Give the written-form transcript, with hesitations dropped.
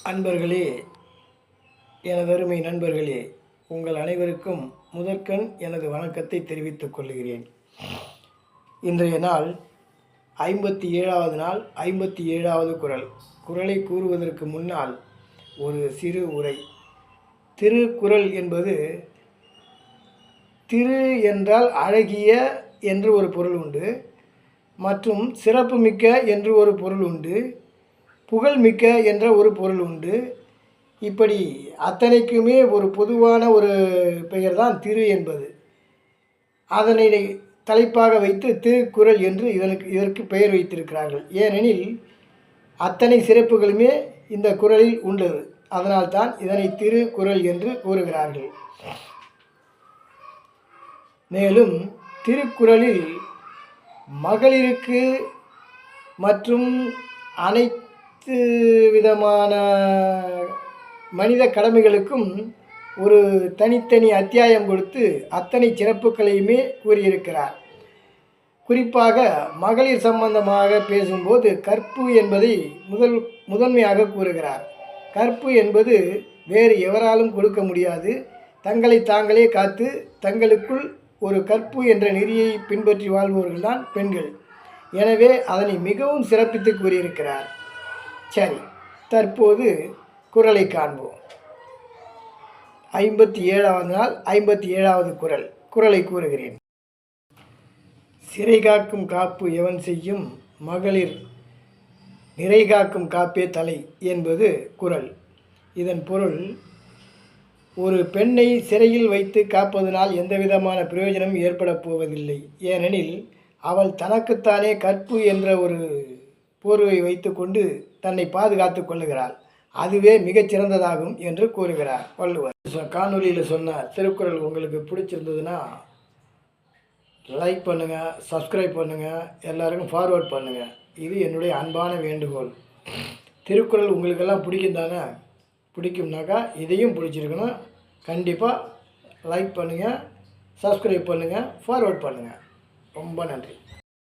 அன்பர்களே, எனதருமை நண்பர்களே, உங்கள் அனைவருக்கும் முதற்கண் எனது வணக்கத்தை தெரிவித்துக் கொள்கிறேன். இன்றைய நாள் 57வது நாள், 57வது குறள். குறளை கூறுவதற்கு முன்னால் ஒரு சிறு உரை. திருக்குறள் என்பது, திரு என்றால் அழகிய என்று ஒரு பொருள் உண்டு, மற்றும் சிறப்புமிக்க என்று ஒரு பொருள் உண்டு, புகழ்மிக்க என்ற ஒரு பொருள் உண்டு. இப்படி அத்தனைக்குமே ஒரு பொதுவான ஒரு பெயர் தான் திரு என்பது. அதனை தலைப்பாக வைத்து திருக்குறள் என்று இதற்கு பெயர் வைத்திருக்கிறார்கள். ஏனெனில் அத்தனை சிறப்புகளுமே இந்த குறளில் உள்ளது. அதனால்தான் இதனை திருக்குறள் என்று கூறுகிறார்கள். மேலும் திருக்குறளில் மகளிருக்கு மற்றும் அனைத்து விதமான மனித கடமைகளுக்கும் ஒரு தனித்தனி அத்தியாயம் கொடுத்து அத்தனை சிறப்புகளையுமே கூறியிருக்கிறார். குறிப்பாக மகளிர் சம்பந்தமாக பேசும்போது கற்பு என்பதை முதன்மையாக கூறுகிறார். கற்பு என்பது வேறு எவராலும் கொடுக்க முடியாது. தங்களை தாங்களே காத்து தங்களுக்குள் ஒரு கற்பு என்ற நெறியை பின்பற்றி வாழ்பவர்கள்தான் பெண்கள். எனவே அதனை மிகவும் சிறப்பித்து கூறியிருக்கிறார். சரி, தற்போது குறளை காண்போம். 57வது நாள், 57வது குறள். குறளை கூறுகிறேன். சிறை காக்கும் காப்பு எவன் செய்யும், மகளிர் நிறை காக்கும் காப்பே தலை என்பது குறள். இதன் பொருள், ஒரு பெண்ணை சிறையில் வைத்து காப்பதனால் எந்தவிதமான பிரயோஜனமும் ஏற்பட போவதில்லை. ஏனெனில் அவள் தனக்குத்தானே கற்பு என்ற ஒரு போர்வை வைத்து கொண்டு தன்னை பாதுகாத்து கொள்ளுகிறாள். அதுவே மிகச்சிறந்ததாகும் என்று கூறுகிறார் வள்ளுவர். காணொலியில் சொன்ன திருக்குறள் உங்களுக்கு பிடிச்சிருந்ததுன்னா லைக் பண்ணுங்கள், சப்ஸ்கிரைப் பண்ணுங்கள், எல்லாருக்கும் ஃபார்வர்ட் பண்ணுங்கள். இது என்னுடைய அன்பான வேண்டுகோள். திருக்குறள் உங்களுக்கெல்லாம் பிடிக்கும் தானே? பிடிக்கும்னாக்கா இதையும் பிடிச்சிருக்கணும். கண்டிப்பாக லைக் பண்ணுங்கள், சப்ஸ்கிரைப் பண்ணுங்கள், ஃபார்வர்ட் பண்ணுங்கள். ரொம்ப நன்றி.